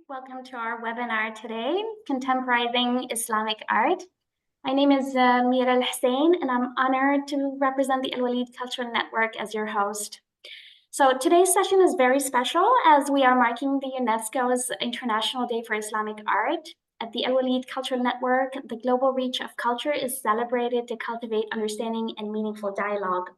Welcome to our webinar today, Contemporising Islamic Art. My name is Mira Al-Hussein, and I'm honored to represent the Alwaleed Cultural Network as your host. So today's session is very special as we are marking the UNESCO's International Day for Islamic Art. At the Alwaleed Cultural Network, the global reach of culture is celebrated to cultivate understanding and meaningful dialogue.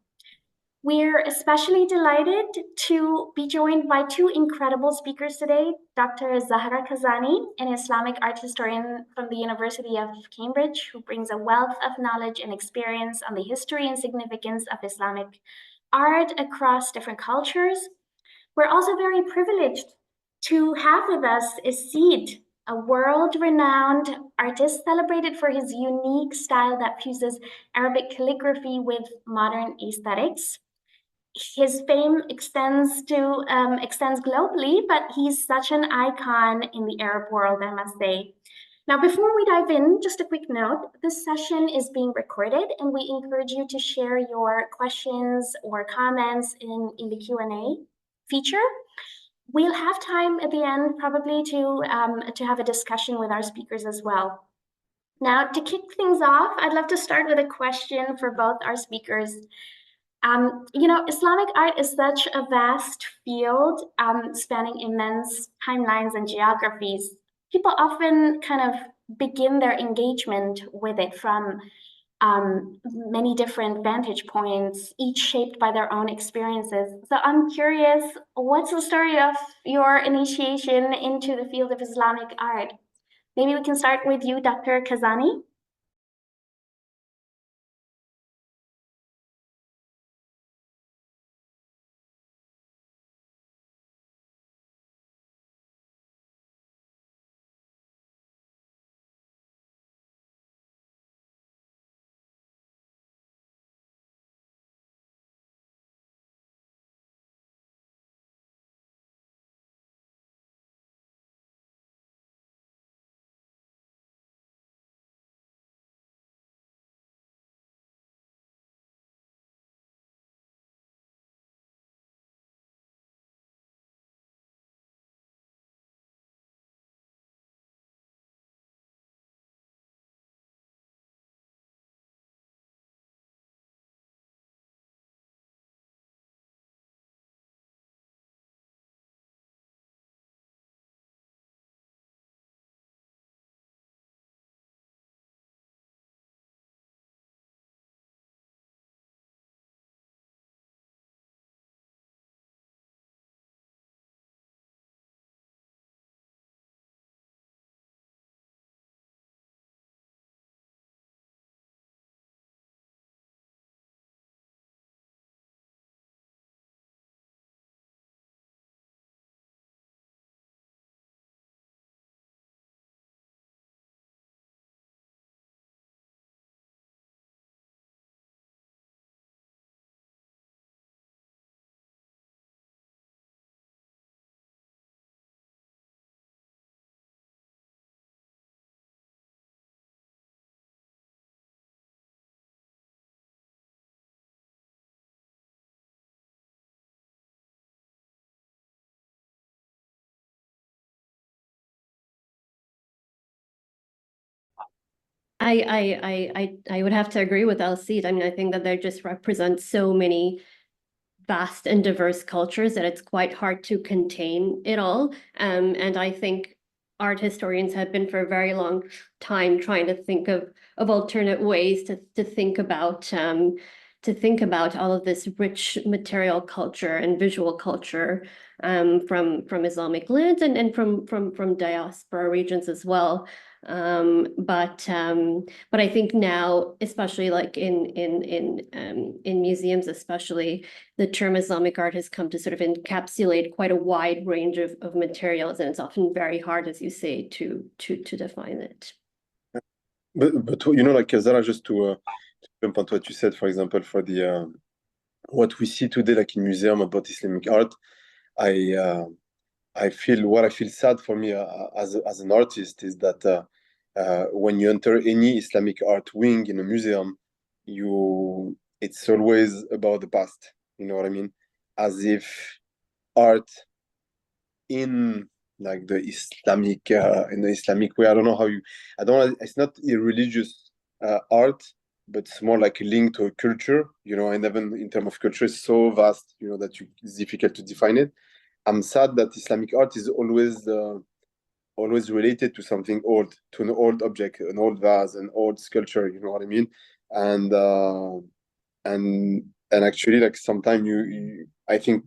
We're especially delighted to be joined by two incredible speakers today, Dr. Zahra Kazani, an Islamic art historian from the University of Cambridge, who brings a wealth of knowledge and experience on the history and significance of Islamic art across different cultures. We're also very privileged to have with us Isid, a world-renowned artist celebrated for his unique style that fuses Arabic calligraphy with modern aesthetics. His fame extends globally, but he's such an icon in the Arab world, I must say. Now, before we dive in, just a quick note, this session is being recorded and we encourage you to share your questions or comments in the Q&A feature. We'll have time at the end probably to have a discussion with our speakers as well. Now, to kick things off, I'd love to start with a question for both our speakers. Islamic art is such a vast field, spanning immense timelines and geographies. People often kind of begin their engagement with it from many different vantage points, each shaped by their own experiences. So I'm curious, what's the story of your initiation into the field of Islamic art? Maybe we can start with you, Dr. Kazani. I would have to agree with Alwaleed. I mean, I think that they just represent so many vast and diverse cultures that it's quite hard to contain it all. And I think art historians have been for a very long time trying to think of alternate ways to think about all of this rich material culture and visual culture from Islamic lands and from diaspora regions as well. But I think now, especially like in museums, especially, the term Islamic art has come to sort of encapsulate quite a wide range of materials, and it's often very hard, as you say, to define it. But like Zara, just to jump on what you said, for example, for the what we see today, like in museum about Islamic art, I feel sad for me as an artist is that when you enter any Islamic art wing in a museum, it's always about the past. You know what I mean? As if art in like the Islamic in the Islamic way. I don't know how you. I don't. It's not a religious art, but it's more like a link to a culture, you know. And even in terms of culture, it's so vast, you know, that it's difficult to define it. I'm sad that Islamic art is always related to something old, to an old object, an old vase, an old sculpture. You know what I mean? And and actually, like sometimes I think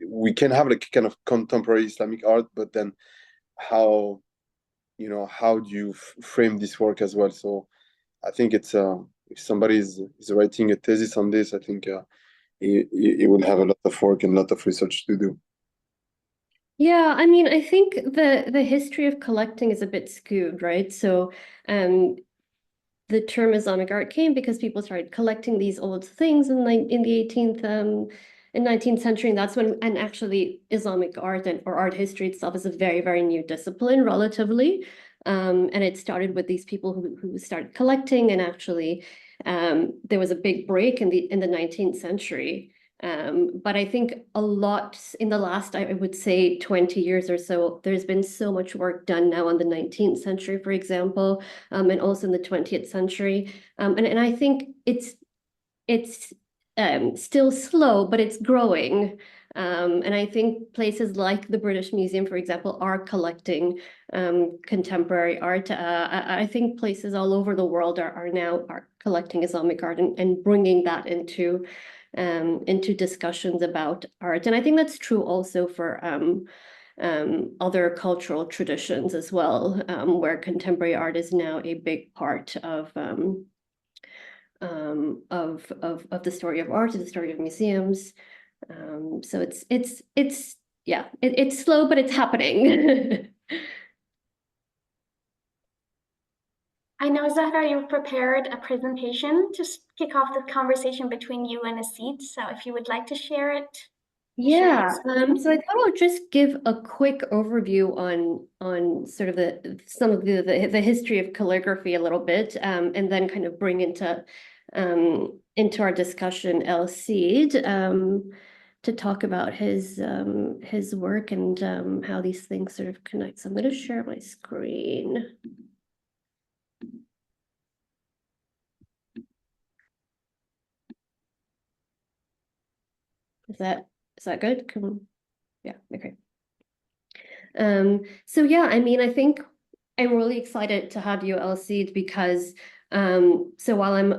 we can have like kind of contemporary Islamic art, but then how, you know, how do you frame this work as well? So I think it's if somebody is writing a thesis on this, I think he will have a lot of work and a lot of research to do. Yeah, I mean, I think the history of collecting is a bit skewed, right? So the term Islamic art came because people started collecting these old things in the 18th and 19th century, and that's when, and actually Islamic art or art history itself is a very, very new discipline relatively. And it started with these people who started collecting, and actually there was a big break in the 19th century. But I think a lot in the last, I would say 20 years or so, there's been so much work done now on the 19th century, for example, and also in the 20th century. And I think it's still slow, but it's growing. And I think places like the British Museum, for example, are collecting contemporary art. I think places all over the world are now collecting Islamic art and bringing that into discussions about art. And I think that's true also for other cultural traditions as well, where contemporary art is now a big part of the story of art, the story of museums. So it's slow, but it's happening. I know, Zahra, you've prepared a presentation to kick off the conversation between you and Asid. So if you would like to share it, Yeah, screen. so I thought I'll just give a quick overview on sort of some of the history of calligraphy a little bit, and then kind of bring into our discussion El Cid to talk about his work and how these things sort of connect. So I'm going to share my screen. Is that good? Yeah, okay. So yeah, I mean, I think I'm really excited to have you, Alcide, because so while I'm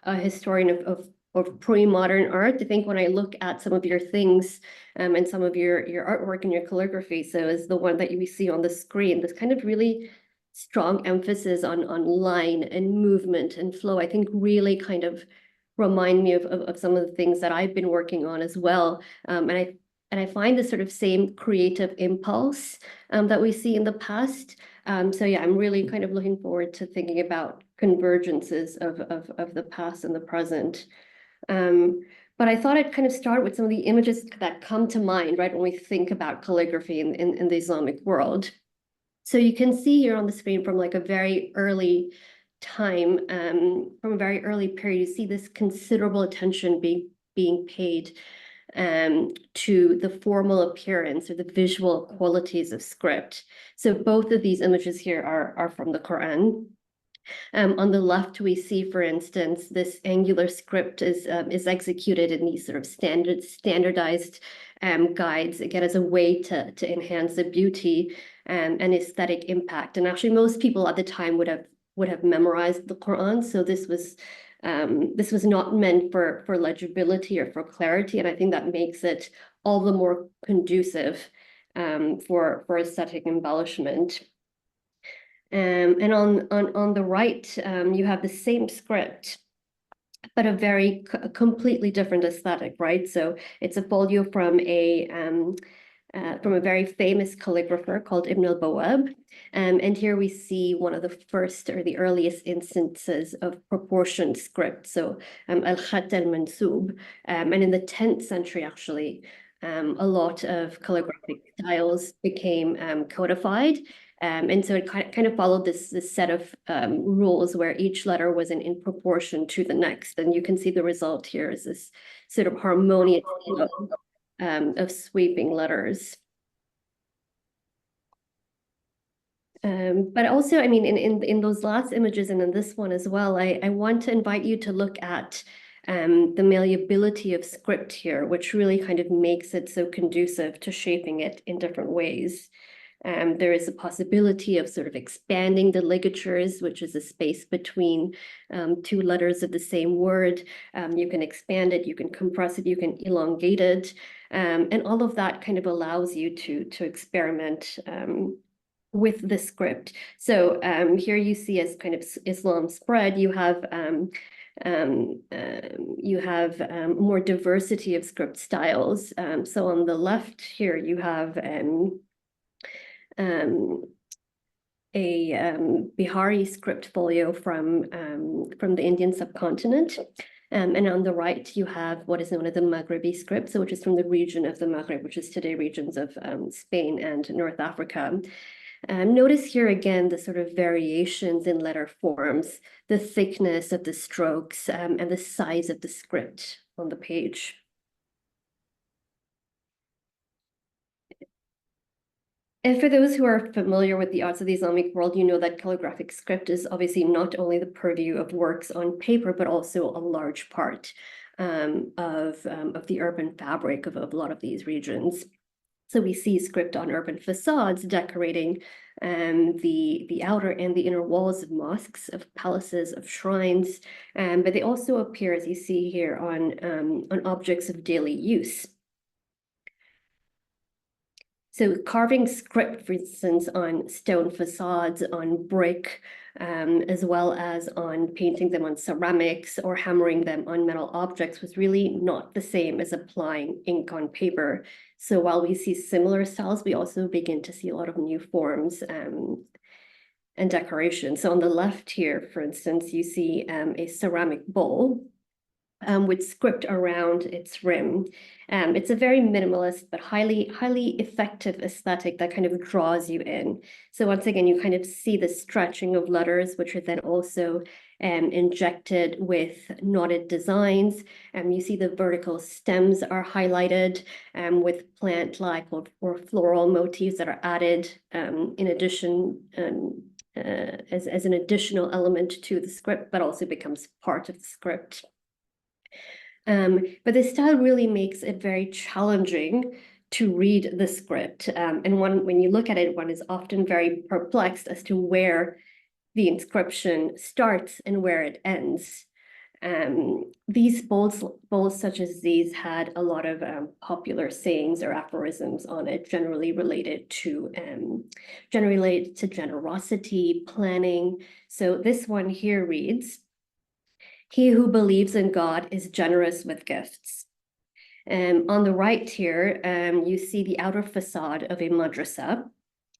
a historian of pre-modern art, I think when I look at some of your things and some of your artwork and your calligraphy, so is the one that you see on the screen, this kind of really strong emphasis on line and movement and flow, I think really kind of remind me of some of the things that I've been working on as well. And I find this sort of same creative impulse that we see in the past. So yeah, I'm really kind of looking forward to thinking about convergences of the past and the present. But I thought I'd kind of start with some of the images that come to mind, right, when we think about calligraphy in the Islamic world. So you can see here on the screen from like a very early time, from a very early period, you see this considerable attention being paid to the formal appearance or the visual qualities of script. So both of these images here are from the Quran. On the left, we see, for instance, this angular script is executed in these sort of standardized guides, again, as a way to enhance the beauty and aesthetic impact. And actually, most people at the time would have memorized the Quran. So this was not meant for legibility or for clarity, and I think that makes it all the more conducive for aesthetic embellishment. And on the right, you have the same script, but a very completely different aesthetic, right? So it's a folio from a very famous calligrapher called Ibn al-Bawab. And here we see one of the first or the earliest instances of proportioned script. So al-Khat al-Mansub. And in the 10th century, actually, a lot of calligraphic styles became codified. And so it kind of followed this set of rules where each letter was in proportion to the next. And you can see the result here is this sort of harmonious of sweeping letters. But also, I mean, in those last images and in this one as well, I want to invite you to look at the malleability of script here, which really kind of makes it so conducive to shaping it in different ways. There is a possibility of sort of expanding the ligatures, which is a space between two letters of the same word. You can expand it, you can compress it, you can elongate it. And all of that kind of allows you to experiment with the script. So here you see as kind of Islam spread, you have more diversity of script styles. So on the left here, you have a Bihari script folio from the Indian subcontinent. And on the right, you have what is known as the Maghrebi script, so which is from the region of the Maghreb, which is today regions of Spain and North Africa. Notice here again the sort of variations in letter forms, the thickness of the strokes, and the size of the script on the page. And for those who are familiar with the arts of the Islamic world, you know that calligraphic script is obviously not only the purview of works on paper, but also a large part of the urban fabric of a lot of these regions. So we see script on urban facades decorating the outer and the inner walls of mosques, of palaces, of shrines, but they also appear, as you see here, on objects of daily use. So carving script, for instance, on stone facades, on brick, as well as on painting them on ceramics or hammering them on metal objects was really not the same as applying ink on paper. So while we see similar styles, we also begin to see a lot of new forms and decoration. So on the left here, for instance, you see a ceramic bowl with script around its rim. It's a very minimalist but highly effective aesthetic that kind of draws you in. So once again, you kind of see the stretching of letters, which are then also injected with knotted designs. You see the vertical stems are highlighted with plant-like or floral motifs that are added in addition as an additional element to the script, but also becomes part of the script. But the style really makes it very challenging to read the script. And when you look at it, one is often very perplexed as to where the inscription starts and where it ends. These bowls such as these had a lot of popular sayings or aphorisms on it, generally related to generosity, planning. So this one here reads, "He who believes in God is generous with gifts." On the right here, you see the outer facade of a madrasa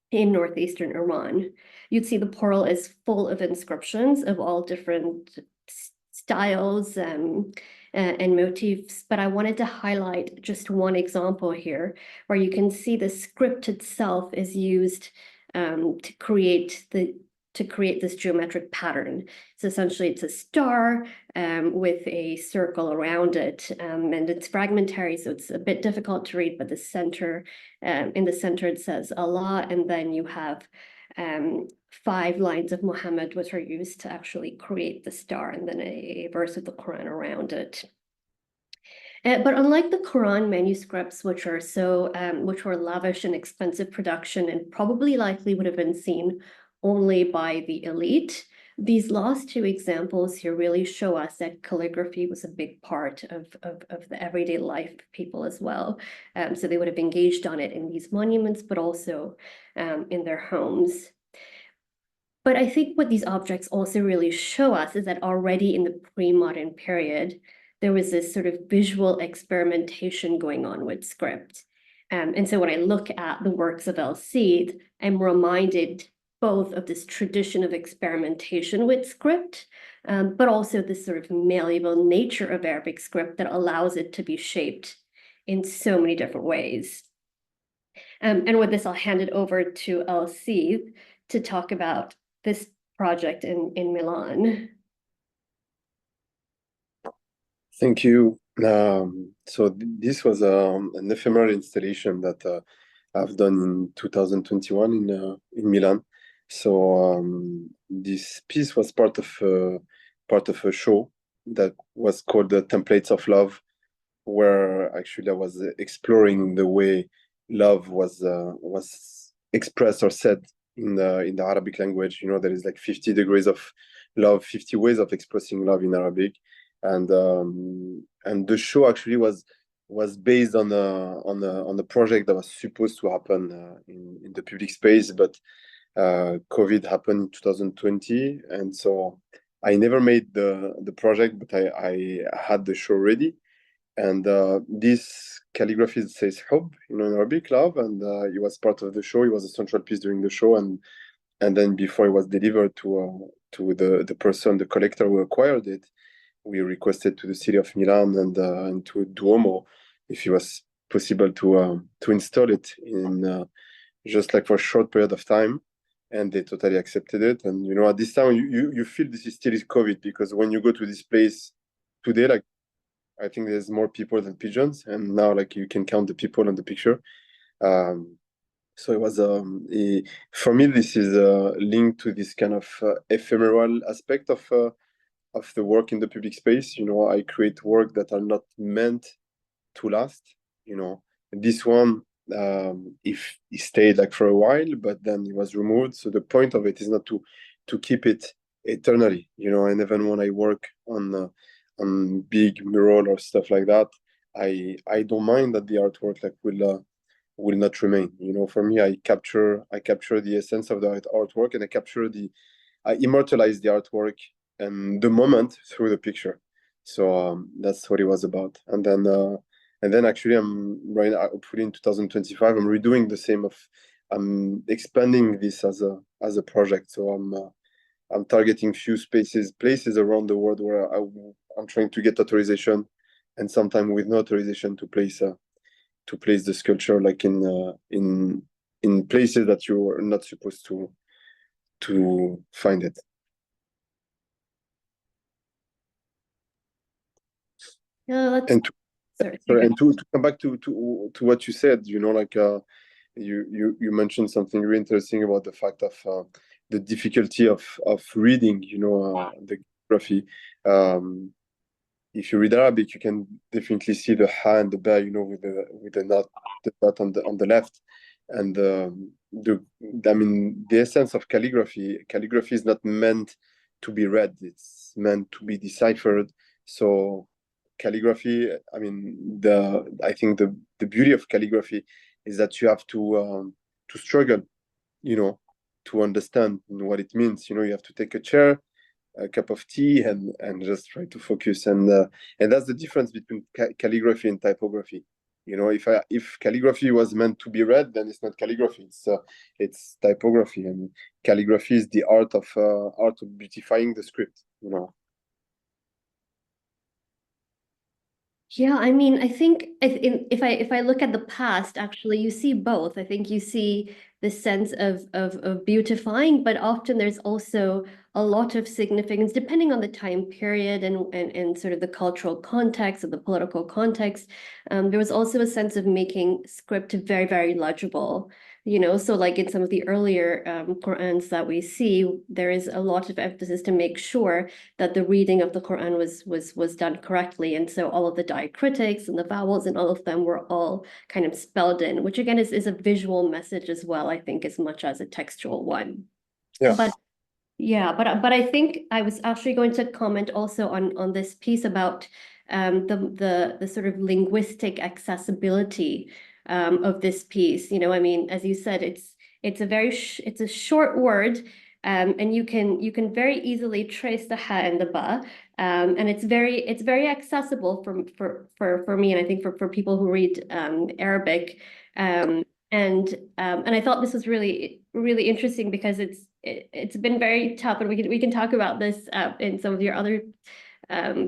in northeastern Iran. You'd see the portal is full of inscriptions of all different styles and motifs, but I wanted to highlight just one example here where you can see the script itself is used to create this geometric pattern. So essentially it's a star with a circle around it, and it's fragmentary, so it's a bit difficult to read, but the center, in the center it says Allah, and then you have 5 lines of Muhammad, which are used to actually create the star, and then a verse of the Quran around it. But unlike the Quran manuscripts, which were lavish and expensive production and probably likely would have been seen only by the elite, these last 2 examples here really show us that calligraphy was a big part of the everyday life of people as well. So they would have engaged on it in these monuments, but also in their homes. But I think what these objects also really show us is that already in the pre-modern period, there was this sort of visual experimentation going on with script. And so when I look at the works of El-Cid, I'm reminded both of this tradition of experimentation with script, but also this sort of malleable nature of Arabic script that allows it to be shaped in so many different ways. And with this, I'll hand it over to El-Cid to talk about this project in Milan. Thank you. So this was an ephemeral installation that I've done in 2021 in Milan. So this piece was part of a show that was called the Templates of Love, where actually I was exploring the way love was expressed or said in the Arabic language. You know, there is like 50 degrees of love, 50 ways of expressing love in Arabic, and the show actually was based on a project that was supposed to happen in the public space, but COVID happened in 2020, and so I never made the project, but I had the show ready. And this calligraphy says "hub," in Arabic, love, and it was part of the show. It was a central piece during the show, and then before it was delivered to the person, the collector who acquired it, we requested to the city of Milan and to Duomo if it was possible to install it in just like for a short period of time, and they totally accepted it. And at this time you feel this is still COVID, because when you go to this place today, like I think there's more people than pigeons, and now like you can count the people on the picture. So it was for me this is linked to this kind of ephemeral aspect of the work in the public space. I create work that are not meant to last. This one, if it stayed like for a while, but then it was removed. So the point of it is not to keep it eternally. And even when I work on big mural or stuff like that, I don't mind that the artwork like will not remain. For me, I capture the essence of the artwork, and I immortalize the artwork and the moment through the picture. So that's what it was about. And then actually I'm right now, hopefully in 2025, I'm redoing the same. I'm expanding this as a project. So I'm targeting few places around the world where I'm trying to get authorization, and sometimes with no authorization to place the sculpture, like in places that you are not supposed to find it. No, And to, sorry. sorry, and to come back to what you said, like you mentioned something really interesting about the fact of the difficulty of reading, the graphy. If you read Arabic, you can definitely see the ha and the ba, with the dot on the left, and the essence of calligraphy. Calligraphy is not meant to be read; it's meant to be deciphered. So calligraphy, I think the beauty of calligraphy is that you have to struggle, to understand what it means. You have to take a chair, a cup of tea, and just try to focus. And that's the difference between calligraphy and typography. If calligraphy was meant to be read, then it's not calligraphy, it's typography. And calligraphy is the art of beautifying the script. Yeah, I mean, I think if I look at the past, actually, you see both. I think you see the sense of beautifying, but often there's also a lot of significance depending on the time period and sort of the cultural context or the political context. There was also a sense of making script very, very legible. So like in some of the earlier Qur'ans that we see, there is a lot of emphasis to make sure that the reading of the Quran was done correctly. And so all of the diacritics and the vowels and all of them were all kind of spelled in, which again is a visual message as well, I think, as much as a textual one. Yeah. But I think I was actually going to comment also on this piece about the sort of linguistic accessibility of this piece. As you said, it's a short word, and you can very easily trace the ha and the ba, and it's very accessible for me, and I think for people who read Arabic. And I thought this was really, really interesting because it's been very tough, and we can talk about this in some of your other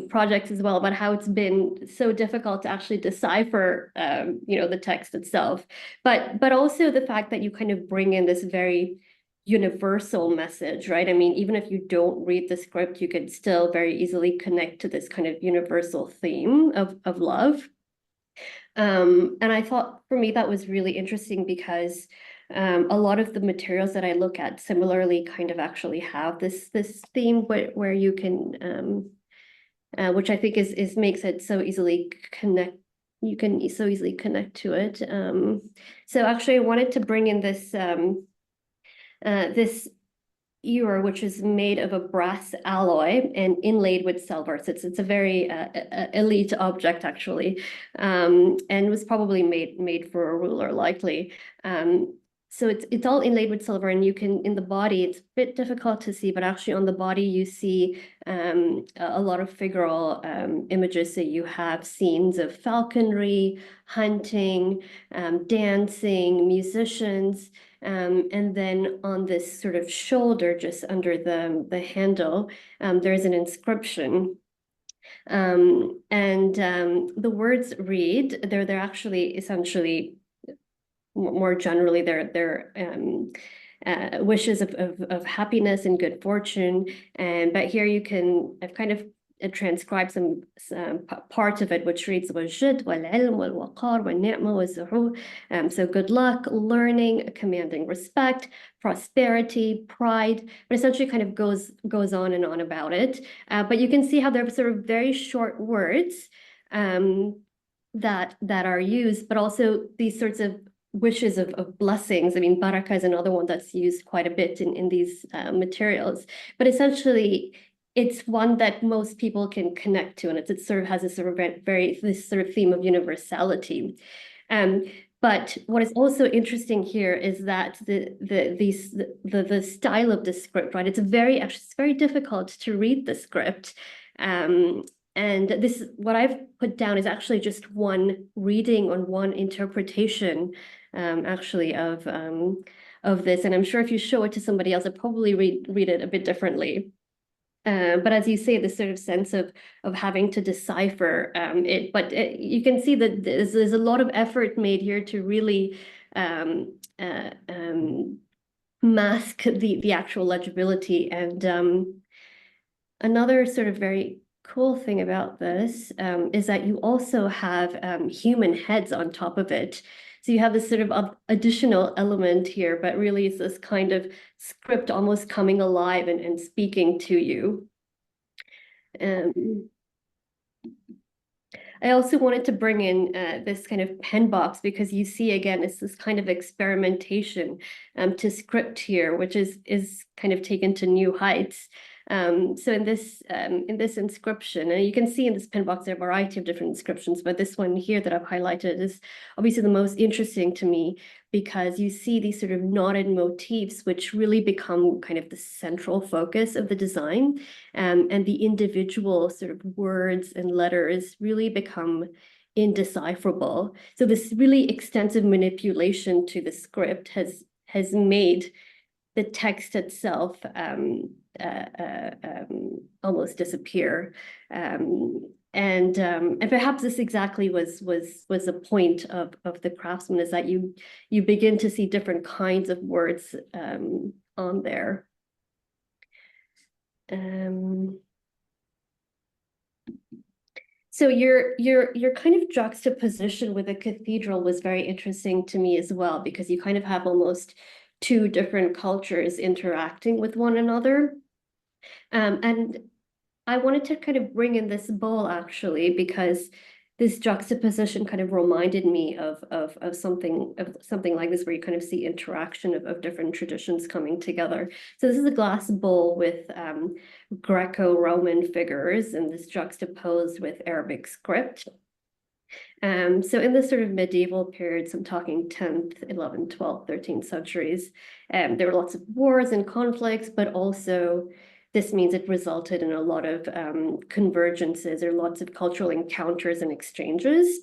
projects as well, about how it's been so difficult to actually decipher the text itself, but also the fact that you kind of bring in this very universal message, right? I mean, even if you don't read the script, you could still very easily connect to this kind of universal theme of love. And I thought for me that was really interesting because A lot of the materials that I look at similarly kind of actually have this theme where you can, which I think is makes it so easily connect. You can so easily connect to it. So actually, I wanted to bring in this this ewer, which is made of a brass alloy and inlaid with silver. So it's a very elite object actually, and was probably made for a ruler likely. So it's all inlaid with silver, and you can in the body. It's a bit difficult to see, but actually on the body you see a lot of figural images. So you have scenes of falconry, hunting, dancing, musicians. And then on this sort of shoulder, just under the handle, there's an inscription. The words read, they're actually essentially, more generally, they're wishes of happiness and good fortune. But here I've kind of transcribed some part of it, which reads والجد والعلم والوقار والنعمة والزهور. So good luck, learning, commanding respect, prosperity, pride, but essentially kind of goes on and on about it. But you can see how they're sort of very short words that are used, but also these sorts of wishes of blessings. I mean, baraka is another one that's used quite a bit in these materials, but essentially it's one that most people can connect to, and it sort of has a sort of very this sort of theme of universality. But what is also interesting here is that the style of the script, right? It's very difficult to read the script. And this, what I've put down is actually just one reading on one interpretation, actually of this. And I'm sure if you show it to somebody else, they'll probably read it a bit differently. But as you say, this sort of sense of having to decipher it, but you can see that there's a lot of effort made here to really mask the actual legibility. And another sort of very cool thing about this is that you also have human heads on top of it. So you have this sort of additional element here, but really it's this kind of script almost coming alive and speaking to you. I also wanted to bring in this kind of pen box, because you see again, it's this kind of experimentation to script here, which is kind of taken to new heights. So in this inscription, and you can see in this pen box there are a variety of different inscriptions, but this one here that I've highlighted is obviously the most interesting to me, because you see these sort of knotted motifs which really become kind of the central focus of the design, and the individual sort of words and letters really become indecipherable. So this really extensive manipulation to the script has made the text itself almost disappear. And perhaps this exactly was the point of the craftsman, is that you begin to see different kinds of words on there. So your kind of juxtaposition with a cathedral was very interesting to me as well, because you kind of have almost two different cultures interacting with one another. And I wanted to kind of bring in this bowl actually, because this juxtaposition kind of reminded me of something like this, where you kind of see interaction of different traditions coming together. So this is a glass bowl with Greco-Roman figures, and this juxtaposed with Arabic script. So in this sort of medieval period, so I'm talking 10th, 11th, 12th, 13th centuries, there were lots of wars and conflicts, but also this means it resulted in a lot of convergences, or lots of cultural encounters and exchanges.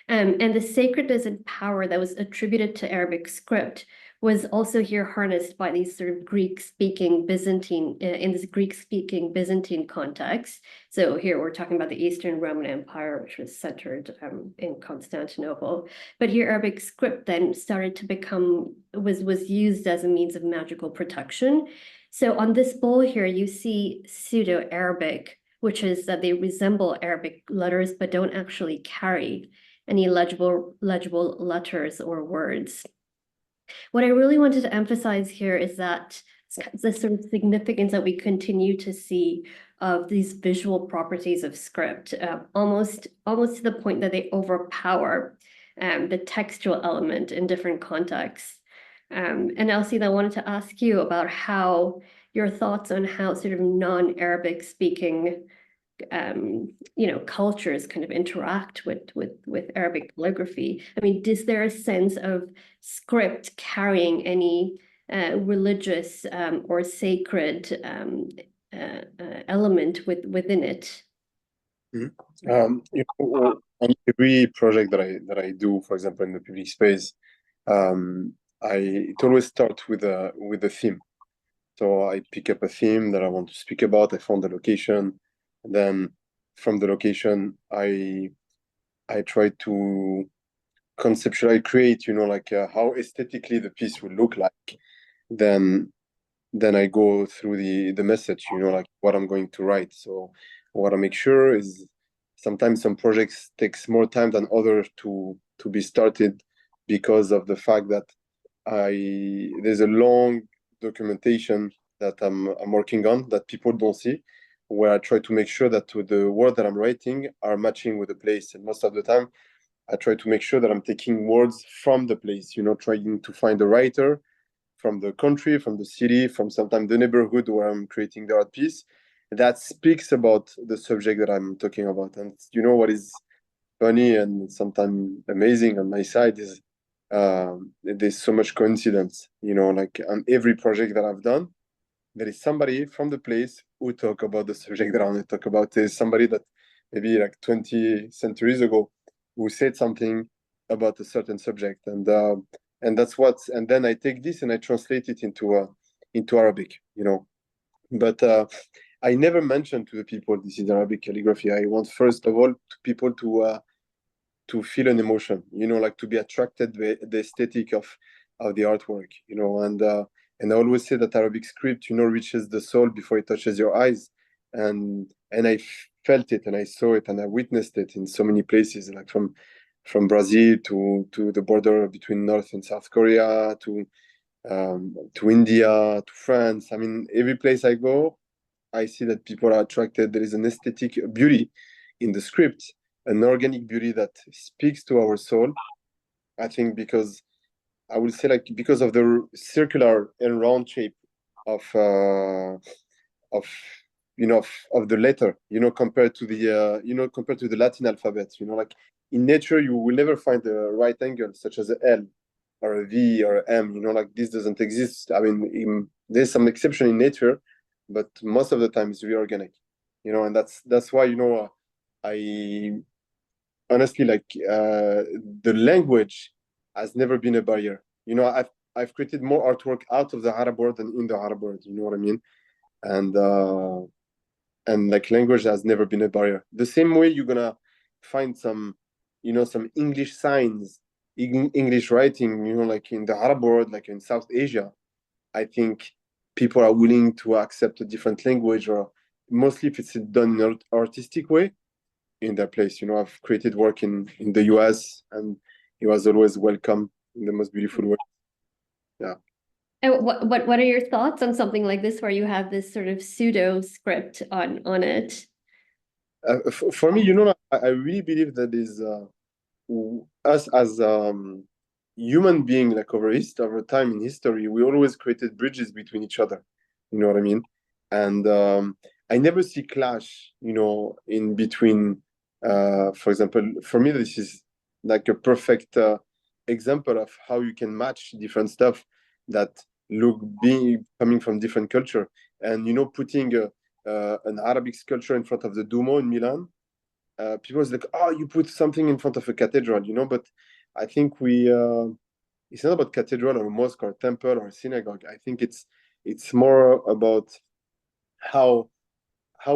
And the sacredness and power that was attributed to Arabic script was also here harnessed by these sort of Greek-speaking Byzantine, in this Greek-speaking Byzantine context. So here we're talking about the Eastern Roman Empire, which was centered in Constantinople. But here Arabic script then started to become, was used as a means of magical protection. So on this bowl here, you see Pseudo-Arabic, which is that they resemble Arabic letters, but don't actually carry any legible letters or words. What I really wanted to emphasize here is that the sort of significance that we continue to see of these visual properties of script, almost to the point that they overpower the textual element in different contexts. And Elsie, I wanted to ask you about how your thoughts on how sort of non-Arabic speaking cultures kind of interact with Arabic calligraphy. I mean, is there a sense of script carrying any religious or sacred element within it? On every project that I do, for example, in the public space, it always starts with a theme. So I pick up a theme that I want to speak about. I found the location, and then from the location, I try to conceptually create, how aesthetically the piece will look like. Then I go through the message, like what I'm going to write. So what I make sure is sometimes some projects takes more time than others to be started because of the fact that there's a long documentation that I'm working on that people don't see, where I try to make sure that the words that I'm writing are matching with the place. And most of the time, I try to make sure that I'm taking words from the place, trying to find a writer from the country, from the city, from sometimes the neighborhood where I'm creating the art piece that speaks about the subject that I'm talking about. And what is funny and sometimes amazing on my side is there's so much coincidence, like on every project that I've done, there is somebody from the place who talk about the subject that I want to talk about. There's somebody that maybe like 20 centuries ago who said something about a certain subject, and then I take this and I translate it into Arabic, But I never mention to the people this is Arabic calligraphy. I want first of all people to feel an emotion, like to be attracted by the aesthetic of the artwork, and I always say that Arabic script, reaches the soul before it touches your eyes, and I felt it and I saw it and I witnessed it in so many places, like from Brazil to the border between North and South Korea to India to France. I mean, every place I go, I see that people are attracted. There is an aesthetic beauty in the script, an organic beauty that speaks to our soul. I think because I will say because of the circular and round shape of of the letter, compared to the Latin alphabet, like in nature you will never find a right angle such as a L or a V or a M, like this doesn't exist. I mean, there's some exception in nature, but most of the time it's very organic, and that's why I honestly the language has never been a barrier. I've created more artwork out of the Arab world than in the Arab world. You know what I mean? And like language has never been a barrier. The same way you're gonna find some English signs, English writing, like in the Arab world, like in South Asia. I think people are willing to accept a different language, or mostly if it's done in an artistic way, in their place. I've created work in the US, and it was always welcome in the most beautiful way. Yeah. And what are your thoughts on something like this, where you have this sort of pseudo script on it? For me, I really believe that is us as human being, like over time in history, we always created bridges between each other. You know what I mean? And I never see clash, in between. For example, for me, this is like a perfect example of how you can match different stuff that look being coming from different culture, and putting an Arabic sculpture in front of the Duomo in Milan. People is like, oh, you put something in front of a cathedral, but I think it's not about cathedral or a mosque or a temple or a synagogue. I think it's more about how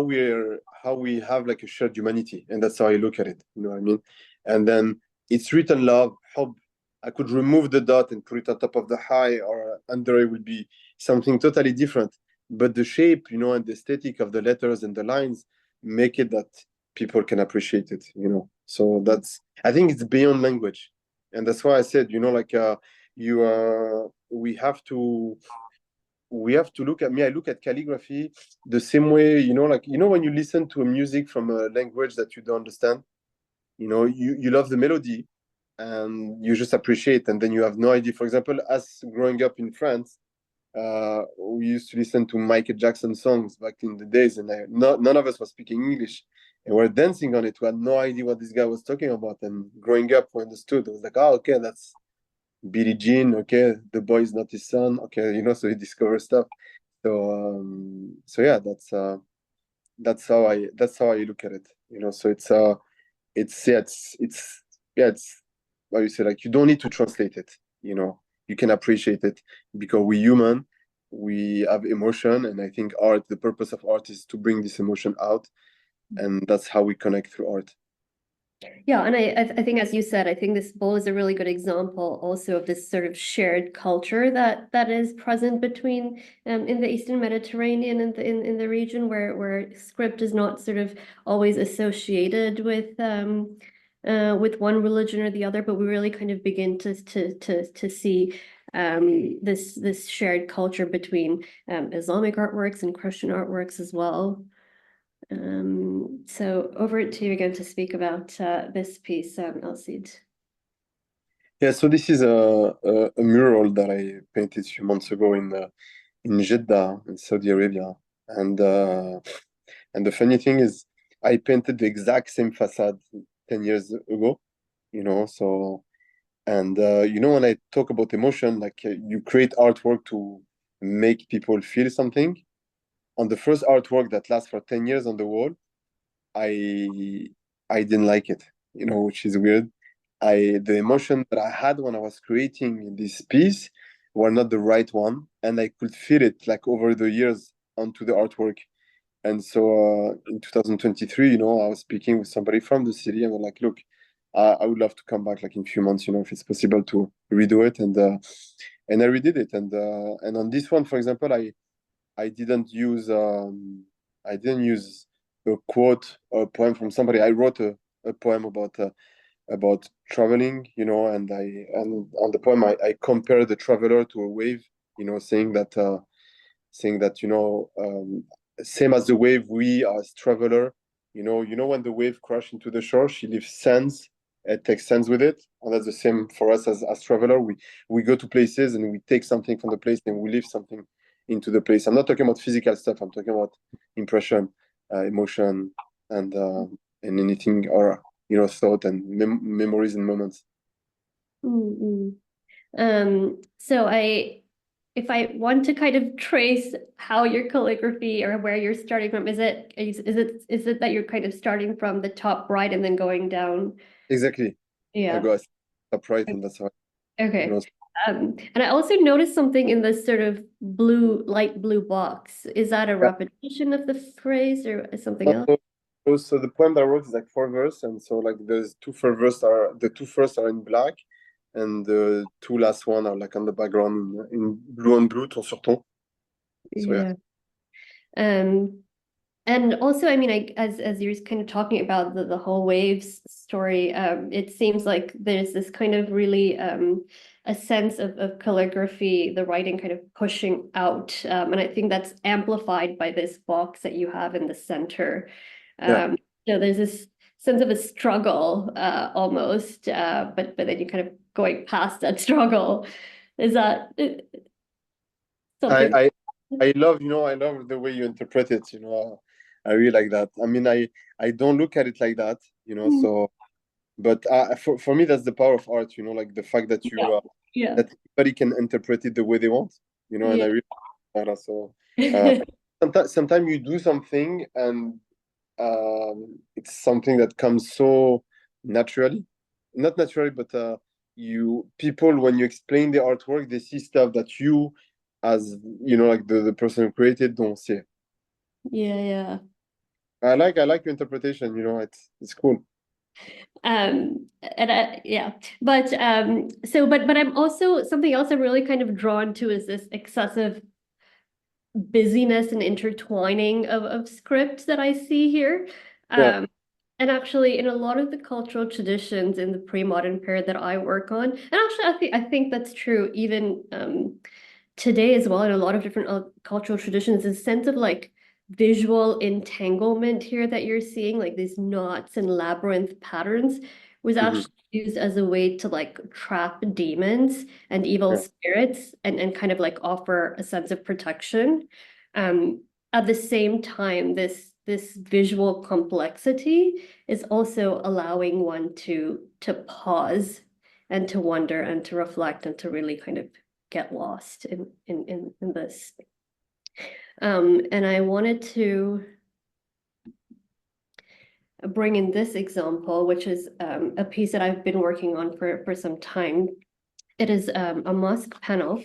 we have like a shared humanity, and that's how I look at it. You know what I mean? And then it's written love, hope. I could remove the dot and put it on top of the high, or under it would be something totally different. But the shape, and the aesthetic of the letters and the lines make it that people can appreciate it. So I think it's beyond language, and that's why I said, we have to look at me. I look at calligraphy the same way, like when you listen to a music from a language that you don't understand, you love the melody and you just appreciate, and then you have no idea. For example, us growing up in France, we used to listen to Michael Jackson songs back in the days, and none of us was speaking English, and we're dancing on it. We had no idea what this guy was talking about. And growing up, we understood. It was like, oh, okay, that's Billie Jean. Okay, the boy is not his son. Okay, so he discovers stuff. So yeah, that's how I look at it. So it's what you say, like, you don't need to translate it. You can appreciate it because we're human, we have emotion, and I think the purpose of art is to bring this emotion out, and that's how we connect through art. Yeah, and I think, as you said, I think this bowl is a really good example also of this sort of shared culture that is present between in the Eastern Mediterranean and in the region where script is not sort of always associated with one religion or the other, but we really kind of begin to see this shared culture between Islamic artworks and Christian artworks as well. So over to you again to speak about this piece, Alwaleed. Yeah, so this is a mural that I painted a few months ago in Jeddah in Saudi Arabia, and the funny thing is, I painted the exact same facade 10 years ago. So, and when I talk about emotion, like, you create artwork to make people feel something. On the first artwork that lasts for 10 years on the wall, I I didn't like it, which is weird. The emotion that I had when I was creating this piece were not the right one, and I could feel it, like, over the years onto the artwork. And so in 2023, I was speaking with somebody from the city, and I'm like, look, I would love to come back, like, in a few months, if it's possible to redo it. And I redid it. And on this one, for example, I didn't use a quote or a poem from somebody. I wrote a poem about traveling, and on the poem I compared the traveler to a wave, saying that same as the wave, we as traveler, when the wave crash into the shore, she leaves sands, it takes sands with it, and that's the same for us as traveler. We go to places and we take something from the place and we leave something into the place. I'm not talking about physical stuff. I'm talking about impression, emotion, and anything, or thought and memories and moments. So if I want to kind of trace how your calligraphy or where you're starting from, is it that you're kind of starting from the top right and then going down? Exactly. Yeah. I go upright, and that's how. Okay. And I also noticed something in this sort of light blue box. Is that a repetition of the phrase or something else? So the poem that I wrote is like 4 verses, and so, like, the two first are in black, and the two last one are, like, on the background in blue on blue, ton sur ton. So yeah. And also, I mean, as you're kind of talking about the whole waves story, it seems like there's this kind of really a sense of calligraphy, the writing kind of pushing out, and I think that's amplified by this box that you have in the center. There's this sense of a struggle almost, but then you kind of going past that struggle. Is that something? I love the way you interpret it. I really like that. I mean, I don't look at it like that. So, but for me, that's the power of art. Like, the fact that that everybody can interpret it the way they want. And I really like that. So sometimes you do something, and it's something that comes so naturally, not naturally, but people, when you explain the artwork, they see stuff that you, as like the person who created, don't see. Yeah. I like your interpretation. It's cool. And but I'm also, something else I'm really kind of drawn to is this excessive busyness and intertwining of script that I see here. And actually, in a lot of the cultural traditions in the pre-modern period that I work on, and actually, I think that's true even today as well, in a lot of different cultural traditions, a sense of like visual entanglement here that you're seeing, like these knots and labyrinth patterns, was Mhm. actually used as a way to like trap demons and evil Yeah. spirits and kind of like offer a sense of protection. At the same time, this visual complexity is also allowing one to pause and to wonder and to reflect and to really kind of get lost in this. And I wanted to bring in this example, which is a piece that I've been working on for some time. It is a mosque panel.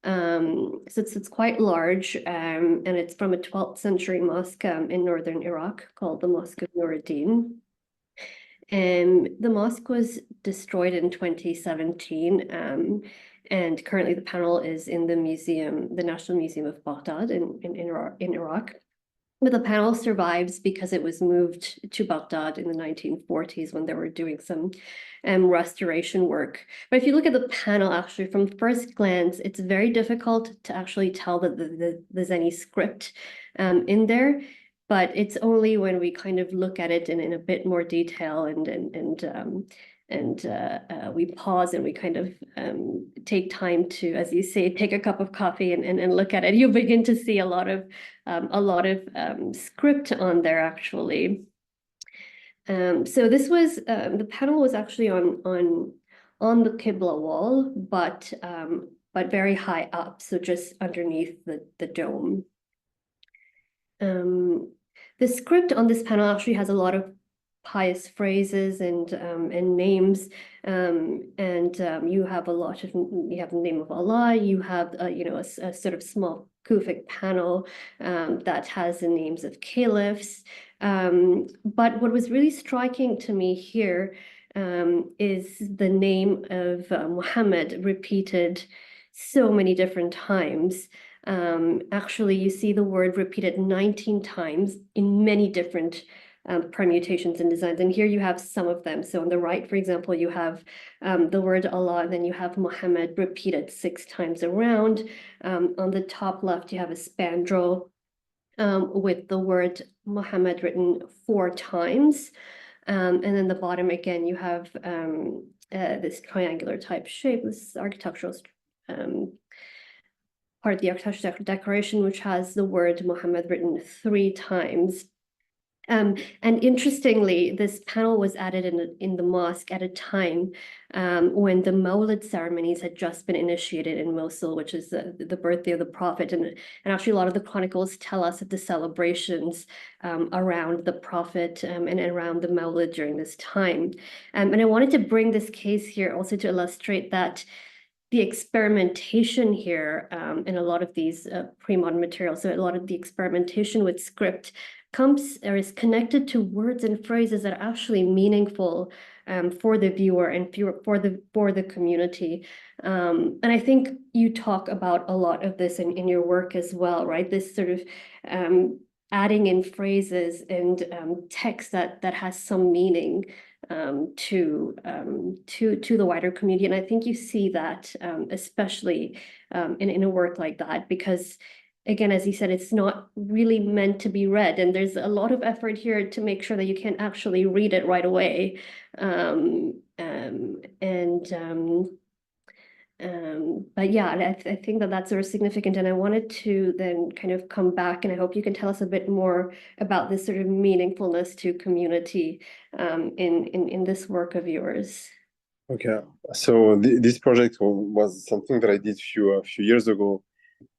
So it's quite large, and it's from a 12th century mosque in northern Iraq called the Mosque of Nuruddin. The mosque was destroyed in 2017, and currently the panel is in the museum, the National Museum of Baghdad in Iraq. But the panel survives because it was moved to Baghdad in the 1940s when they were doing some restoration work. But if you look at the panel, actually, from first glance, it's very difficult to actually tell that there's any script in there. But it's only when we kind of look at it in a bit more detail and we pause and we kind of take time to, as you say, take a cup of coffee and look at it, you begin to see a lot of script on there actually. So this was the panel was actually on the Qibla wall, but very high up, so just underneath the dome. The script on this panel actually has a lot of pious phrases and names, and you have the name of Allah. You have a sort of small Kufic panel that has the names of caliphs. But what was really striking to me here is the name of Muhammad repeated so many different times. Actually, you see the word repeated 19 times in many different permutations and designs. And here you have some of them. So on the right, for example, you have the word Allah, and then you have Muhammad repeated 6 times around. On the top left, you have a spandrel with the word Muhammad written 4 times. And then the bottom again, you have this triangular type shape, this architectural part of the architectural decoration, which has the word Muhammad written 3 times. And interestingly, this panel was added in the mosque at a time when the Mawlid ceremonies had just been initiated in Mosul, which is the birthday of the Prophet. And actually, a lot of the chronicles tell us of the celebrations around the Prophet and around the Mawlid during this time. And I wanted to bring this case here also to illustrate that the experimentation here in a lot of these pre-modern materials, so a lot of the experimentation with script comes or is connected to words and phrases that are actually meaningful for the viewer and for the community. And I think you talk about a lot of this in your work as well, right? This sort of adding in phrases and text that has some meaning to the wider community. And I think you see that especially in a work like that, because again, as you said, it's not really meant to be read. And there's a lot of effort here to make sure that you can actually read it right away. But yeah, I think that that's sort of significant. And I wanted to then kind of come back, and I hope you can tell us a bit more about this sort of meaningfulness to community in this work of yours. Okay, so this project was something that I did a few years ago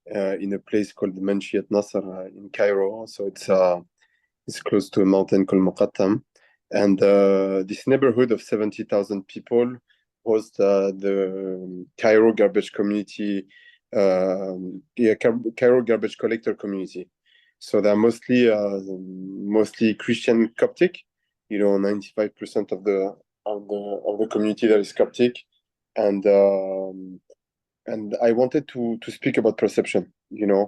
in a place called Manshiyat Nasr in Cairo. So it's close to a mountain called Muqattam, and this neighborhood of 70,000 people host the Cairo garbage community, Cairo garbage collector community. So they're mostly Christian Coptic. 95% of the community that is Coptic, and I wanted to speak about perception. I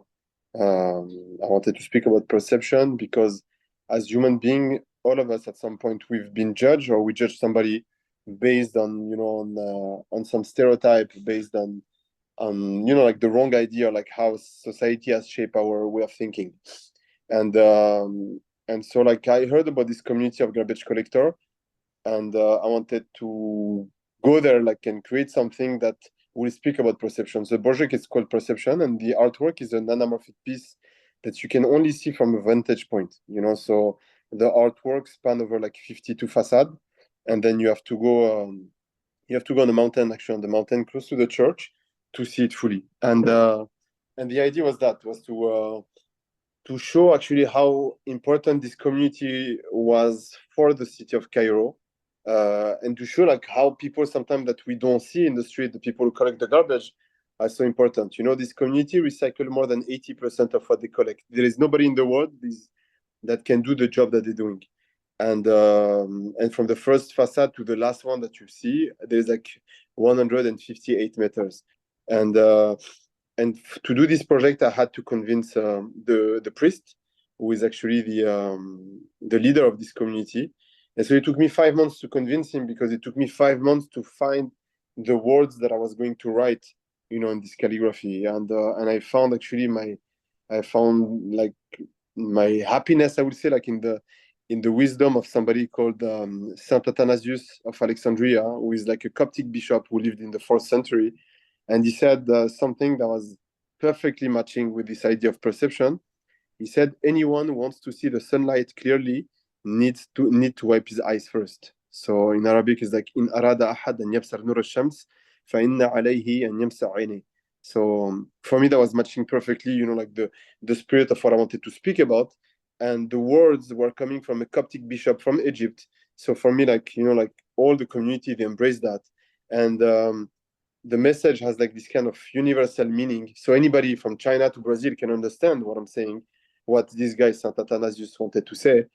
wanted to speak about perception because as human being, all of us at some point we've been judged, or we judge somebody based on, on some stereotype, based on like the wrong idea, like how society has shaped our way of thinking. And so like I heard about this community of garbage collector, and I wanted to go there, like, and create something that will speak about perception. The project is called Perception, and the artwork is an anamorphic piece that you can only see from a vantage point, so the artwork span over like 52 facade, and then you have to go on the mountain, actually on the mountain close to the church, to see it fully. And the idea was to show actually how important this community was for the city of Cairo, and to show like how people sometimes that we don't see in the street, the people who collect the garbage, are so important. This community recycle more than 80% of what they collect. There is nobody in the world that can do the job that they're doing. And from the first facade to the last one that you see, there's like 158 meters. And to do this project, I had to convince the priest, who is actually the leader of this community. And so it took me 5 months to convince him, because it took me 5 months to find the words that I was going to write, in this calligraphy. And I found actually like my happiness, I would say, like in the wisdom of somebody called Saint Athanasius of Alexandria, who is like a Coptic bishop who lived in the 4th century. And he said something that was perfectly matching with this idea of perception. He said, anyone who wants to see the sunlight clearly needs to wipe his eyes first. So in Arabic, it's like, in arada ahad an yabsar nur al-shams, fa inna alayhi an yamsa ayni. So for me, that was matching perfectly, like the spirit of what I wanted to speak about. And the words were coming from a Coptic bishop from Egypt. So for me, like, like all the community, they embraced that. And the message has like this kind of universal meaning. So anybody from China to Brazil can understand what I'm saying, what this guy, Saint Athanasius, wanted to say.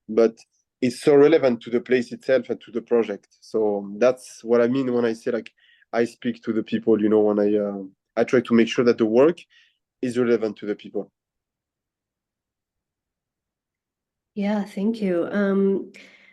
But it's so relevant to the place itself and to the project. So that's what I mean when I say, like, I speak to the people, when I try to make sure that the work is relevant to the people. Yeah, thank you.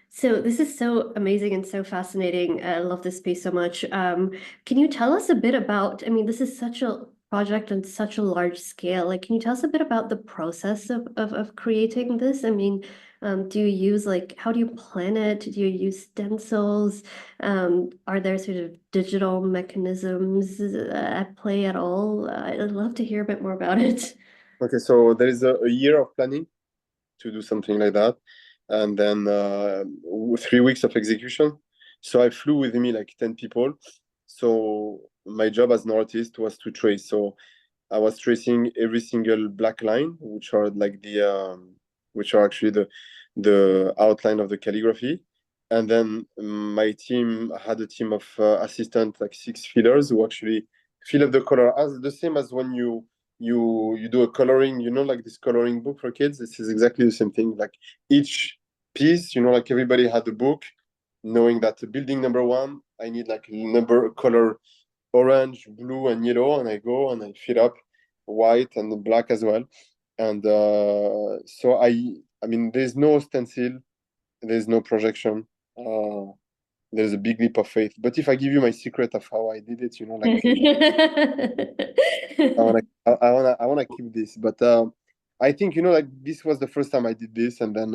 So this is so amazing and so fascinating. I love this space so much. Can you tell us a bit about, I mean, this is such a project on such a large scale. Like, can you tell us a bit about the process of creating this? I mean, do you use how do you plan it? Do you use stencils? Are there sort of digital mechanisms at play at all? I'd love to hear a bit more about it. Okay, so there is a year of planning to do something like that, and then 3 weeks of execution. So I flew with me like 10 people. So my job as an artist was to trace. So I was tracing every single black line, which are like which are actually the outline of the calligraphy. And then my team had a team of assistants, like 6 fillers, who actually fill up the color, as the same as when you do a coloring, like this coloring book for kids. This is exactly the same thing. Like each piece, like everybody had a book, knowing that building number 1, I need like number color orange, blue, and yellow, and I go and I fill up white and black as well. And so I mean, there's no stencil, there's no projection. There's a big leap of faith. But if I give you my secret of how I did it, like, I wanna keep this. But I think, like, this was the first time I did this, and then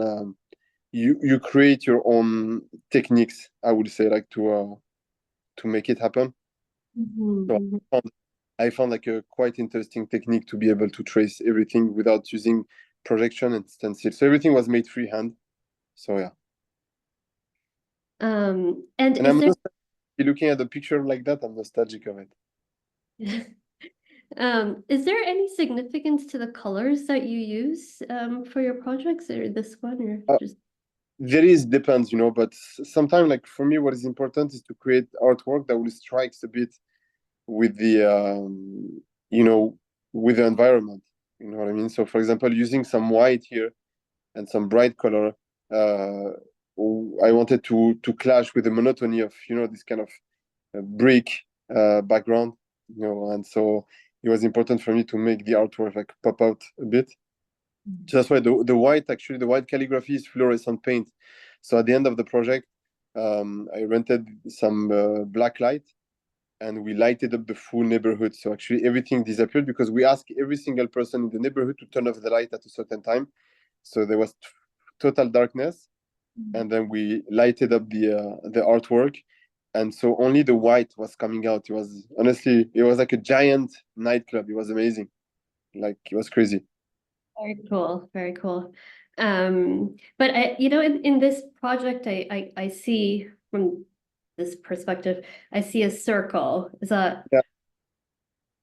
you create your own techniques, I would say, like, to make it happen. So I found like a quite interesting technique to be able to trace everything without using projection and stencil. So everything was made freehand. So yeah. And And I'm looking at the picture like that, I'm nostalgic of it. Is there any significance to the colors that you use for your projects, or this one, or just? There is, depends, but sometimes, like, for me, what is important is to create artwork that will strikes a bit with with the environment. You know what I mean? So for example, using some white here and some bright color, I wanted to clash with the monotony of, this kind of brick background, and so it was important for me to make the artwork like pop out a bit. So that's why the white, actually, the white calligraphy is fluorescent paint. So at the end of the project, I rented some black light and we lighted up the full neighborhood. So actually everything disappeared because we asked every single person in the neighborhood to turn off the light at a certain time. So there was total darkness, and then we lighted up the artwork, and so only the white was coming out. It was honestly, it was like a giant nightclub. It was amazing, like it was crazy. Very cool, very cool. But in this project, I see from this perspective, I see a circle. Is that Yeah,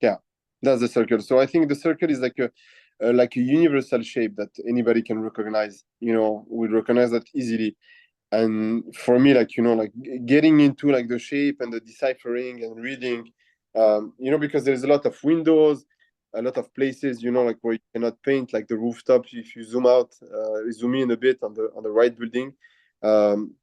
yeah, that's the circle. So I think the circle is like a universal shape that anybody can recognize. We recognize that easily. And for me, like like getting into like the shape and the deciphering and reading, because there's a lot of windows, a lot of places, like where you cannot paint, like the rooftop. If you zoom in a bit on the right building,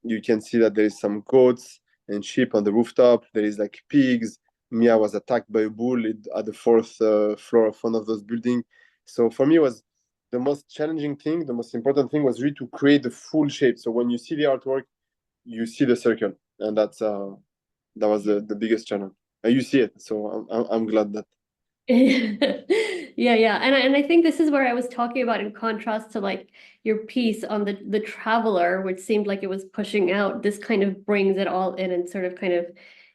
you can see that there is some goats and sheep on the rooftop. There is like pigs. Mia was attacked by a bull at the fourth floor of one of those buildings. So for me, it was the most challenging thing, the most important thing was really to create the full shape. So when you see the artwork, you see the circle, and that was the biggest challenge. And you see it, so I'm glad that. yeah. And I think this is where I was talking about in contrast to like your piece on the traveler, which seemed like it was pushing out. This kind of brings it all in and sort of kind of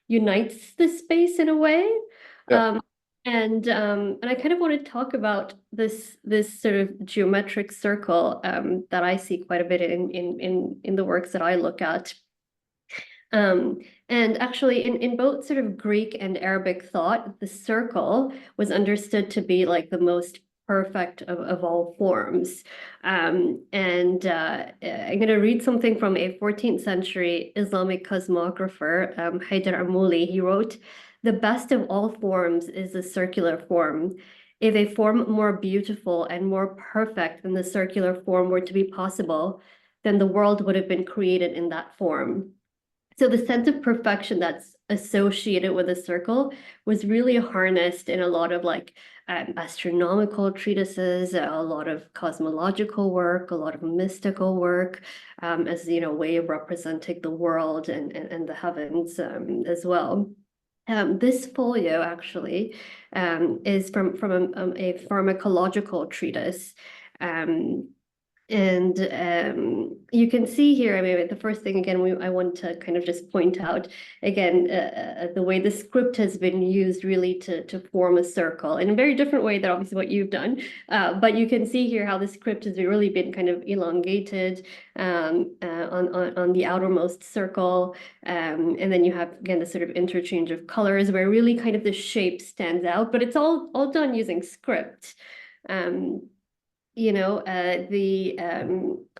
unites the space in a way. Yeah. And I kind of want to talk about this sort of geometric circle that I see quite a bit in the works that I look at. And actually, in both sort of Greek and Arabic thought, the circle was understood to be like the most perfect of all forms. And I'm going to read something from a 14th century Islamic cosmographer, Haydar Amuli. He wrote, "The best of all forms is the circular form. If a form more beautiful and more perfect than the circular form were to be possible, then the world would have been created in that form." So the sense of perfection that's associated with a circle was really harnessed in a lot of like astronomical treatises, a lot of cosmological work, a lot of mystical work, as way of representing the world and the heavens as well. This folio actually is from a pharmacological treatise. And you can see here, I mean, the first thing, again, I want to kind of just point out, again, the way the script has been used really to form a circle in a very different way than obviously what you've done. But you can see here how the script has really been kind of elongated on the outermost circle. And then you have, again, the sort of interchange of colors where really kind of the shape stands out, but it's all done using script.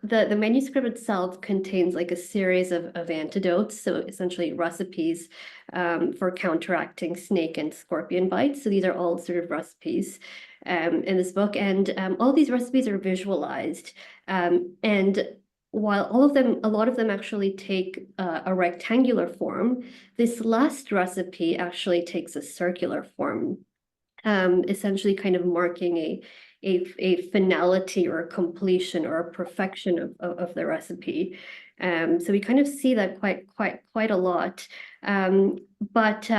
The manuscript itself contains like a series of antidotes, so essentially recipes for counteracting snake and scorpion bites. So these are all sort of recipes in this book, and all these recipes are visualized. And while a lot of them actually take a rectangular form, this last recipe actually takes a circular form, essentially kind of marking a finality or a completion or a perfection of the recipe. So we kind of see that quite a lot. But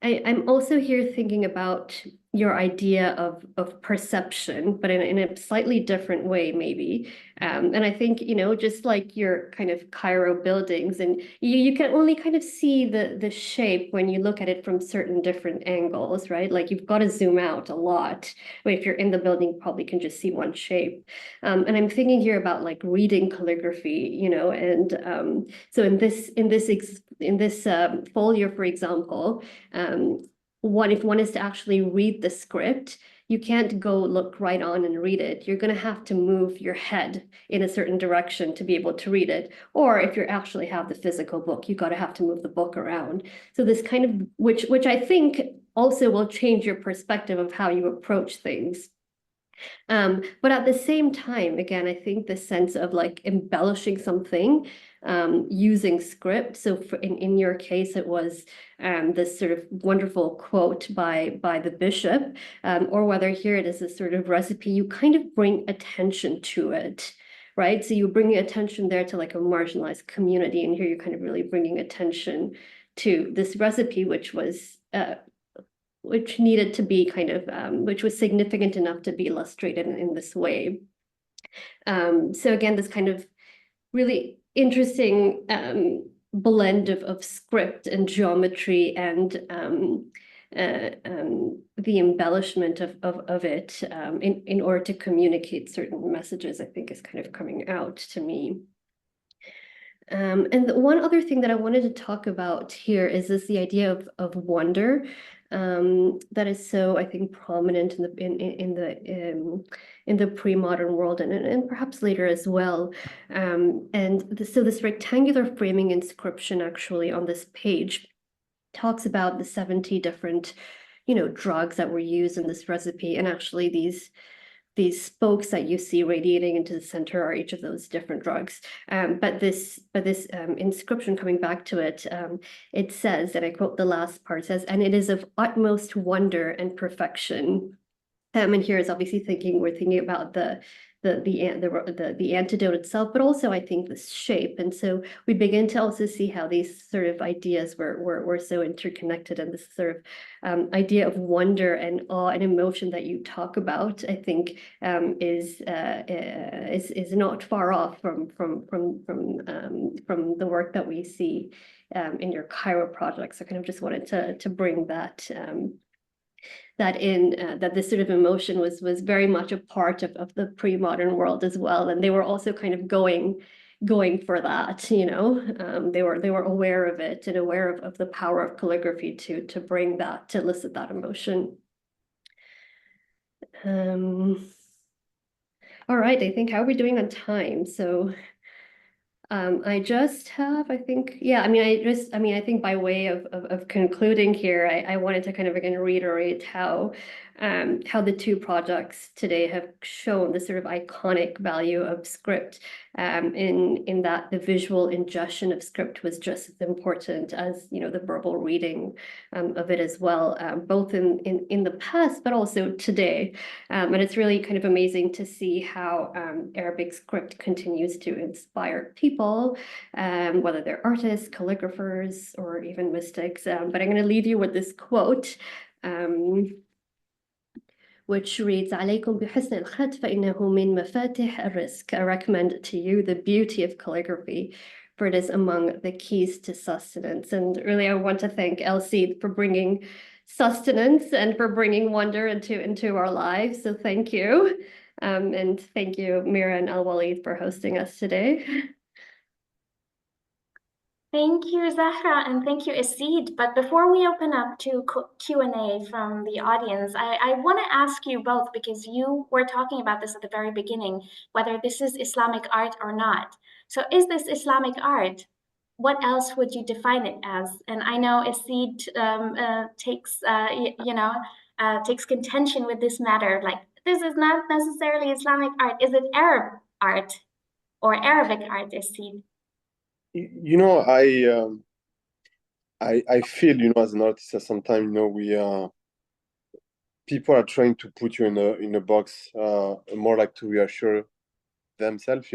I'm also here thinking about your idea of perception, but in a slightly different way, maybe. And I think, just like your kind of Cairo buildings, and you can only kind of see the shape when you look at it from certain different angles, right? Like you've got to zoom out a lot. But if you're in the building, you probably can just see one shape. And I'm thinking here about like reading calligraphy, and so in this folio, for example, if one is to actually read the script, you can't go look right on and read it. You're going to have to move your head in a certain direction to be able to read it. Or if you actually have the physical book, you got to have to move the book around. So this kind of, which I think also will change your perspective of how you approach things. But at the same time, again, I think the sense of like embellishing something using script. So in your case, it was this sort of wonderful quote by the bishop, or whether here it is a sort of recipe, you kind of bring attention to it, right? So you're bringing attention there to like a marginalized community, and here you're kind of really bringing attention to this recipe, which was which needed to be kind of which was significant enough to be illustrated in this way. So again, this kind of really interesting blend of script and geometry and the embellishment of it in order to communicate certain messages, I think is kind of coming out to me. And one other thing that I wanted to talk about here is the idea of wonder that is so, I think, prominent in the pre-modern world and perhaps later as well. So this rectangular framing inscription actually on this page talks about the 70 different, drugs that were used in this recipe, and actually these spokes that you see radiating into the center are each of those different drugs. But this inscription, coming back to it, it says, and I quote the last part, says, "And it is of utmost wonder and perfection." And here is obviously we're thinking about the antidote itself, but also I think this shape. And so we begin to also see how these sort of ideas were so interconnected, and this sort of idea of wonder and awe and emotion that you talk about, I think, is not far off from the work that we see in your Cairo project. So I kind of just wanted to bring that that this sort of emotion was very much a part of the pre-modern world as well, and they were also kind of going for that. They were aware of it and aware of the power of calligraphy to bring that, to elicit that emotion. All right, I think, how are we doing on time? So I just have, I think, yeah, I think by way of concluding here, I wanted to kind of again reiterate how the two projects today have shown the sort of iconic value of script, in that the visual ingestion of script was just as important as the verbal reading of it as well, both in the past but also today. And it's really kind of amazing to see how Arabic script continues to inspire people, whether they're artists, calligraphers, or even mystics. But I'm going to leave you with this quote, which reads, "عليكم بحسن الخط فإنه من مفاتيح الرزق." I recommend to you the beauty of calligraphy, for it is among the keys to sustenance. And really, I want to thank Alwaleed for bringing sustenance and for bringing wonder into our lives. So thank you. And thank you, Mira and Alwaleed, for hosting us today. Thank you, Zahra, and thank you, Asid. But before we open up to Q&A from the audience, I want to ask you both, because you were talking about this at the very beginning, whether this is Islamic art or not. So is this Islamic art? What else would you define it as? And I know Asid takes contention with this matter. Like, this is not necessarily Islamic art. Is it Arab art or Arabic art, Asid? I feel, as an artist, that sometimes, people are trying to put you in a box, more like to reassure themselves,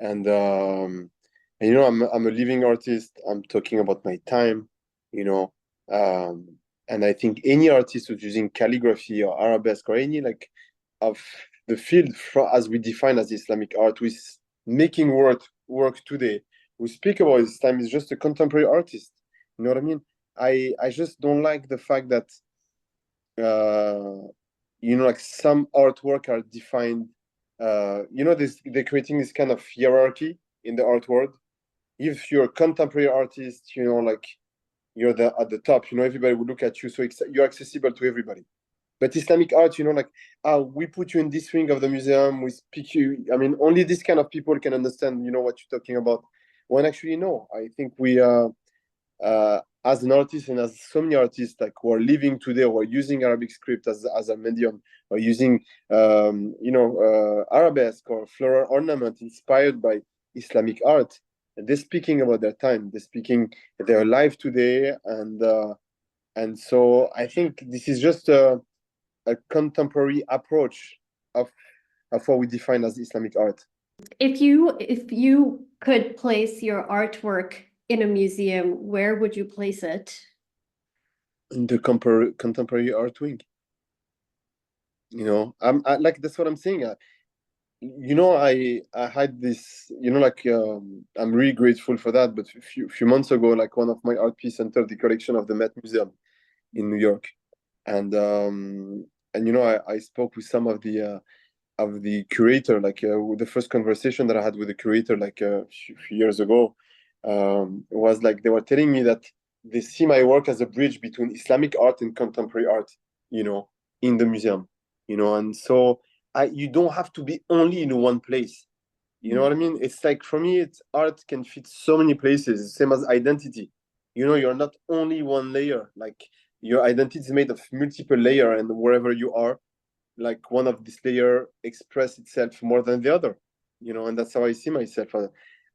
and I'm a living artist. I'm talking about my time, and I think any artist who's using calligraphy or arabesque or any like of the field as we define as Islamic art, who is making work today, who speak about his time, is just a contemporary artist. You know what I mean? I just don't like the fact that like some artwork are defined. They're creating this kind of hierarchy in the art world. If you're a contemporary artist, like you're at the top. Everybody will look at you, so you're accessible to everybody. But Islamic art, like, we put you in this wing of the museum, we speak you. I mean, only this kind of people can understand, what you're talking about. When actually, no. I think as an artist and as so many artists like who are living today, who are using Arabic script as a medium, or using arabesque or floral ornament inspired by Islamic art. And they're speaking about their time. They're speaking. They're alive today, and so I think this is just a contemporary approach of what we define as Islamic art. If you could place your artwork in a museum, where would you place it? In the contemporary art wing. Like that's what I'm saying. I had this, I'm really grateful for that. But a few months ago, like one of my art pieces entered the collection of the Met Museum in New York, and I spoke with some of the curator, like with the first conversation that I had with the curator, like a few years ago, was like they were telling me that they see my work as a bridge between Islamic art and contemporary art, in the museum, and so you don't have to be only in one place. You know what I mean? It's like for me, art can fit so many places, same as identity. You're not only one layer. Like your identity is made of multiple layer, and wherever you are, like one of this layer express itself more than the other. And that's how I see myself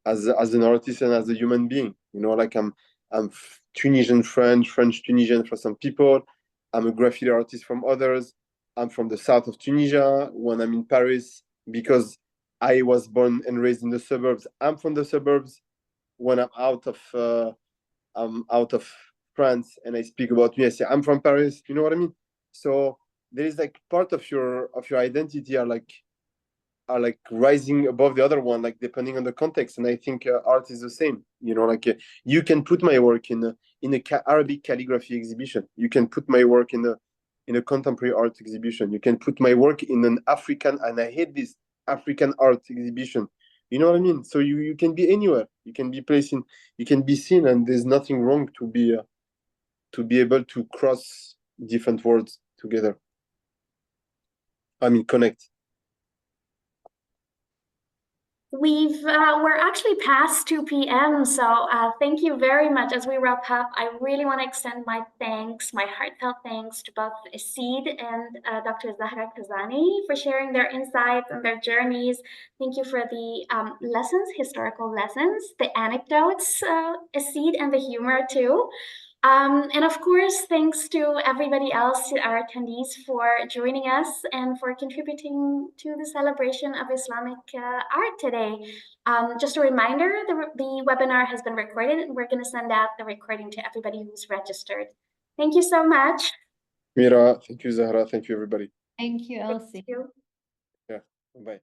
as an artist and as a human being. Like I'm Tunisian French Tunisian for some people. I'm a graffiti artist from others. I'm from the south of Tunisia. When I'm in Paris, because I was born and raised in the suburbs, I'm from the suburbs. When I'm out of France and I speak about me, I say I'm from Paris. You know what I mean? So there is like part of your identity are like rising above the other one, like depending on the context. And I think art is the same. You can put my work in a Arabic calligraphy exhibition. You can put my work in a contemporary art exhibition. You can put my work in an African, and I hate this, African art exhibition. You know what I mean? So you can be anywhere. You can be placed in. You can be seen, and there's nothing wrong to be able to cross different worlds together. I mean, connect. We're actually past 2 p.m. So thank you very much. As we wrap up, I really want to extend my heartfelt thanks to both Asid and Dr. Zahra Kazani for sharing their insights and their journeys. Thank you for the historical lessons, the anecdotes, Asid, and the humor too. And of course, thanks to everybody else, to our attendees, for joining us and for contributing to the celebration of Islamic art today. Just a reminder, the webinar has been recorded, and we're going to send out the recording to everybody who's registered. Thank you so much. Mira, thank you, Zahra. Thank you, everybody. Thank you, Elsie. Thank you. Yeah, bye.